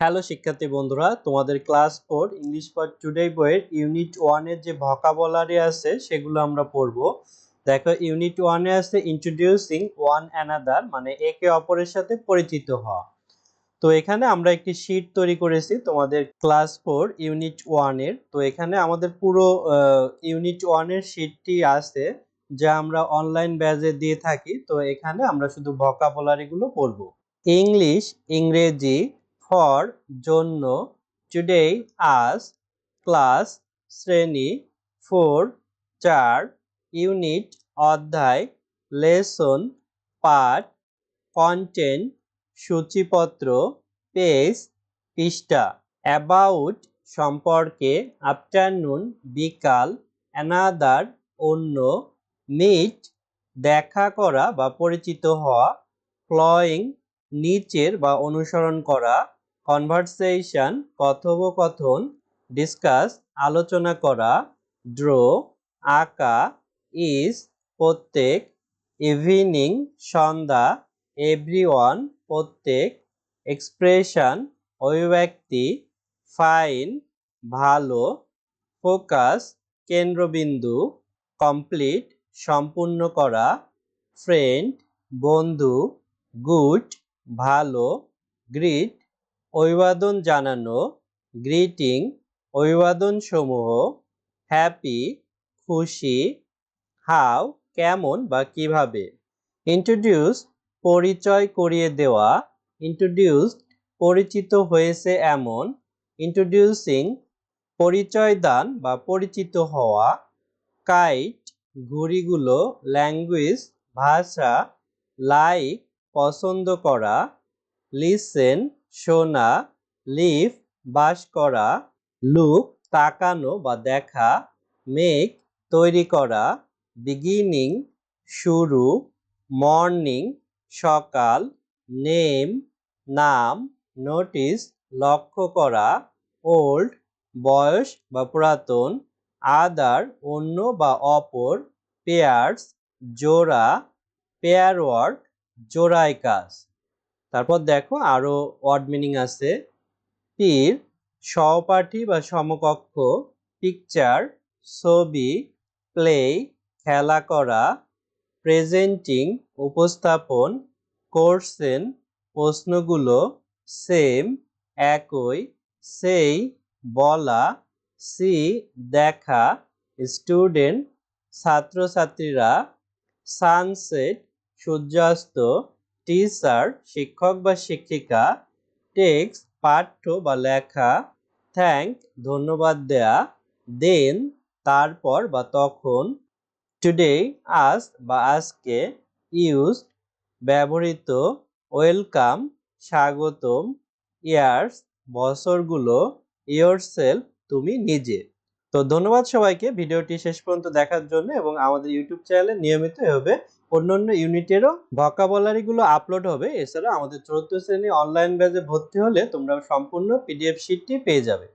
Hello শিক্ষার্থী বন্ধুরা, তোমাদের ক্লাস 4 ইংলিশ ফর টুডে বইয়ের ইউনিট 1 এর যে ভোকাবুলারি আছে সেগুলো আমরা পড়ব। দেখো, ইউনিট 1 এ আছে ইন্ট্রোডিউসিং ওয়ান অ্যানাদার, মানে একে অপরের সাথে পরিচিত হওয়া। তো এখানে আমরা একটি শীট তৈরি করেছি তোমাদের ক্লাস 4 ইউনিট 1 এর। তো এখানে আমাদের পুরো ইউনিট 1 এর শীটটি আছে, যা আমরা অনলাইন ব্যাচে দিয়ে থাকি। তো এখানে আমরা শুধু ভোকাবুলারি গুলো পড়ব। ইংলিশ ইংরেজি, ফর জন্য, টুডে আজ, ক্লাস শ্রেণী, 4 4, ইউনিট অধ্যায়, লেসন পাঠ, কন্টেন্ট সূচিপত্র, পেজ পৃষ্ঠা, অ্যাবাউট সম্পর্কে, আফটারনুন বিকাল, অ্যানাদার অন্য, মিট দেখা করা বা পরিচিত হওয়া, ফলোয়িং নিচের বা অনুসরণ করা, কনভারসেশন কথোপকথন, ডিসকাস আলোচনা করা, ড্র আঁকা, ইজ প্রত্যেক, ইভিনিং সন্ধ্যা, এভরিওয়ান প্রত্যেক, এক্সপ্রেশন অভিব্যক্তি, ফাইন ভালো, ফোকাস কেন্দ্রবিন্দু, কমপ্লিট সম্পূর্ণ করা, ফ্রেন্ড বন্ধু, গুড ভালো, গ্রিট অভিবাদন জানানো, গ্রিটিং অভিবাদন সমূহ, হ্যাপি খুশি, হাউ কেমন বা কিভাবে, ইন্ট্রোডিউস পরিচয় করিয়ে দেওয়া, ইন্ট্রোডিউসড পরিচিত হয়েছে এমন, ইন্ট্রোডিউসিং পরিচয় দান বা পরিচিত হওয়া, কাইট ঘুড়িগুলো, ল্যাঙ্গুয়েজ ভাষা, লাইক পছন্দ করা, লিসেন শোনা, লিভ বাস করা, লুক তাকানো বা দেখা, মেক তৈরি করা, বিগিনিং শুরু, মর্নিং সকাল, নেম নাম, নোটিস লক্ষ্য করা, ওল্ড বয়স বা পুরাতন, আদার অন্য বা অপর, পেয়ার্স জোড়া, পেয়ার ওয়ার্ক জোড়ায় কাজ। তারপর দেখো আরো ওয়ার্ড মিনিং আছে। পীর সহপাঠী বা সমকক্ষ, পিকচার ছবি, প্লে খেলা করা, প্রেজেন্টিং উপস্থাপন, কোশ্চেন প্রশ্নগুলো, সেম একই, সেই বলা, সি দেখা, স্টুডেন্ট ছাত্রছাত্রীরা, সানসেট সূর্যাস্ত, টিচার শিক্ষক বা শিক্ষিকা, টেক্সট পাঠ্য বা লেখা, থ্যাংক ধন্যবাদ দেয়া, দেন তারপর বা তখন, টুডে আজ বা আজকে, ইউজ ব্যবহৃত, ওয়েলকাম স্বাগতম, ইয়ার্স বছরগুলো, ইয়োরসেলফ তুমি নিজে। তো ধন্যবাদ সবাইকে ভিডিওটি শেষ পর্যন্ত দেখার জন্য, এবং আমাদের ইউটিউব চ্যানেলে নিয়মিত এভাবে অন্যান্য ইউনিটেরও ভোকাবুলারি গুলো আপলোড হবে। এছাড়া আমাদের 4র্থ শ্রেণী অনলাইন ব্যাচে ভর্তি হলে তোমরা সম্পূর্ণ পিডিএফ শিটটি পেয়ে যাবে।